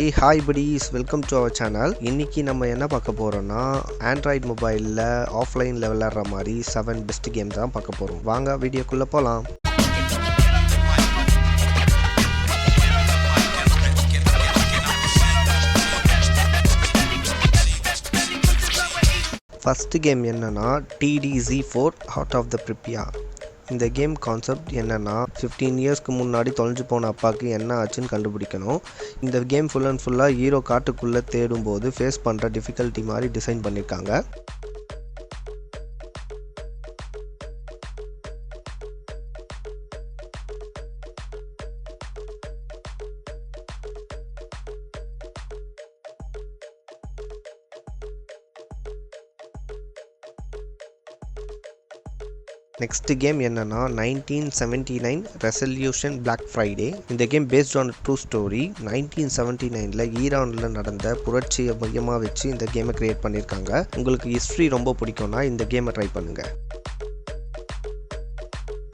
Hey hi buddies, welcome to our channel. இன்னைக்கு நம்ம என்ன பார்க்க போறோம்னா Android மொபைல்ல ஆஃப்லைன்ல விளையாடுற மாதிரி 7 பெஸ்ட் கேம் தான் பார்க்க போறோம். வாங்க வீடியோக்குள்ள போலாம். ஃபர்ஸ்ட் கேம் என்னன்னா TDZ4 Heart of the Pripyat. இந்த கேம் கான்செப்ட் என்னன்னா 15 இயர்ஸ்க்கு முன்னாடி தொலைஞ்சு போன அப்பாவுக்கு என்ன ஆச்சுன்னு கண்டுபிடிக்கணும். இந்த கேம் ஃபுல் அண்ட் ஃபுல்லாக ஹீரோ காட்டுக்குள்ளே தேடும்போது ஃபேஸ் பண்ணுற டிஃபிகல்ட்டி மாதிரி டிசைன் பண்ணியிருக்காங்க. நெக்ஸ்ட் கேம் என்னன்னா 1979 ரெசல்யூஷன் பிளாக் ஃப்ரைடே. இந்த game based on true story. 1979ல் ஈரானில் நடந்த புரட்சியை மையமாக வச்சு இந்த கேமை கிரியேட் பண்ணியிருக்காங்க. உங்களுக்கு ஹிஸ்ட்ரி ரொம்ப பிடிக்கும்னா இந்த கேமை ட்ரை பண்ணுங்கள்.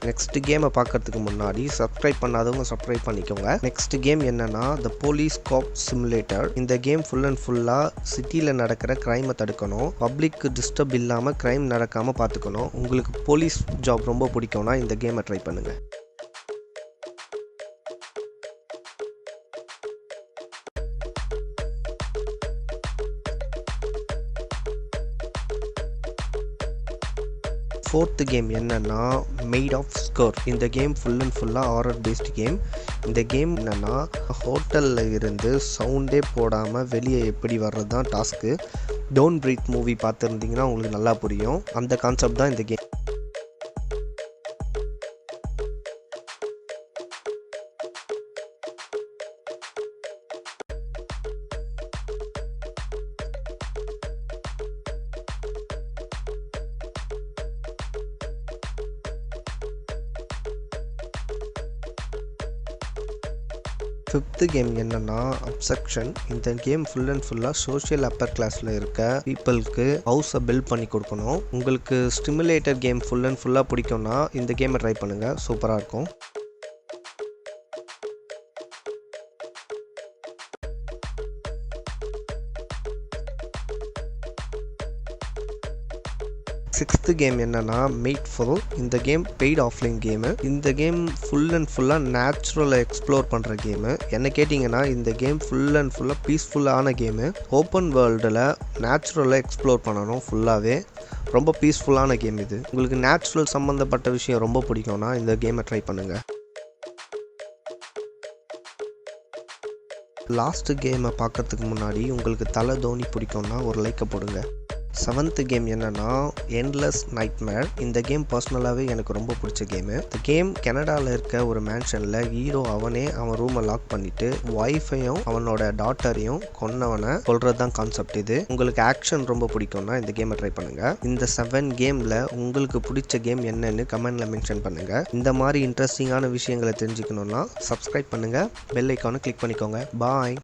நெக்ஸ்ட் கேமை பார்க்கறதுக்கு முன்னாடி சப்ஸ்கிரைப் பண்ணாதவங்க சப்ஸ்கிரைப் பண்ணிக்கோங்க. நெக்ஸ்ட் கேம் என்னன்னா த போலீஸ் காப் சிமுலேட்டர். இந்த கேம் ஃபுல் அண்ட் ஃபுல்லாக சிட்டியில் நடக்கிற க்ரைமை தடுக்கணும், பப்ளிக்கு டிஸ்டர்ப் இல்லாமல் க்ரைம் நடக்காமல் பார்த்துக்கணும். உங்களுக்கு போலீஸ் ஜாப் ரொம்ப பிடிக்கும்னா இந்த கேமை ட்ரை பண்ணுங்கள். ஃபோர்த்து கேம் என்னன்னா மேட் ஆஃப் ஸ்கர். இந்த கேம் ஃபுல் அண்ட் ஃபுல்லாக ஹாரர் பேஸ்ட் கேம். இந்த கேம் என்னன்னா ஹோட்டலில் இருந்து சவுண்டே போடாமல் வெளியே எப்படி வர்றது தான் டாஸ்க்கு. டோன்ட் பிரீத் மூவி பார்த்துருந்தீங்கன்னா உங்களுக்கு நல்லா புரியும். அந்த கான்செப்ட் தான் இந்த கேம். ஃபிஃப்த்து கேம் என்னன்னா அப்செக்ஷன். இந்த கேம் ஃபுல் அண்ட் ஃபுல்லாக சோஷியல் அப்பர் கிளாஸில் இருக்க பீப்புளுக்கு ஹவுஸை பில்ட் பண்ணி கொடுக்கணும். உங்களுக்கு ஸ்டிமுலேட்டர் கேம் ஃபுல் அண்ட் ஃபுல்லாக பிடிக்கும்னா இந்த கேமை ட்ரை பண்ணுங்கள், சூப்பராக இருக்கும். சிக்ஸ்த்து கேம் என்னன்னா மேட்ஃபுல். இந்த கேம் பெய்ட் ஆஃப்லைன் கேமு. இந்த கேம் ஃபுல் அண்ட் ஃபுல்லாக நேச்சுரலை எக்ஸ்ப்ளோர் பண்ணுற கேமு. என்ன கேட்டிங்கன்னா இந்த கேம் ஃபுல் அண்ட் ஃபுல்லாக பீஸ்ஃபுல்லான கேமு. ஓப்பன் வேர்ல்டில் நேச்சுரலை எக்ஸ்ப்ளோர் பண்ணணும் ஃபுல்லாகவே. ரொம்ப பீஸ்ஃபுல்லான கேம் இது. உங்களுக்கு நேச்சுரல் சம்மந்தப்பட்ட விஷயம் ரொம்ப பிடிக்கும்னா இந்த கேமை ட்ரை பண்ணுங்கள். லாஸ்ட்டு கேமை பார்க்கறதுக்கு முன்னாடி உங்களுக்கு தலை தோனி பிடிக்கும்னா ஒரு லைக்கை போடுங்க. செவன்த்து கேம் என்னன்னா எண்ட்லெஸ் நைட்மேர். இந்த கேம் பர்சனலாகவே எனக்கு ரொம்ப பிடிச்ச கேமு. இந்த கேம் கனடாவில் இருக்க ஒரு மேன்ஷனில் ஹீரோ அவனே அவன் ரூமை லாக் பண்ணிட்டு ஒய்ஃபையும் அவனோட டாட்டரையும் கொன்னவனை கொல்றது தான் கான்செப்ட் இது. உங்களுக்கு ஆக்ஷன் ரொம்ப பிடிக்கும்னா இந்த கேமை ட்ரை பண்ணுங்க. இந்த 7 கேமில் உங்களுக்கு பிடிச்ச கேம் என்னன்னு கமெண்ட்ல மென்ஷன் பண்ணுங்க. இந்த மாதிரி இன்ட்ரெஸ்டிங்கான விஷயங்களை தெரிஞ்சுக்கணும்னா சப்ஸ்கிரைப் பண்ணுங்க, பெல் ஐக்கானை கிளிக் பண்ணிக்கோங்க. பாய்.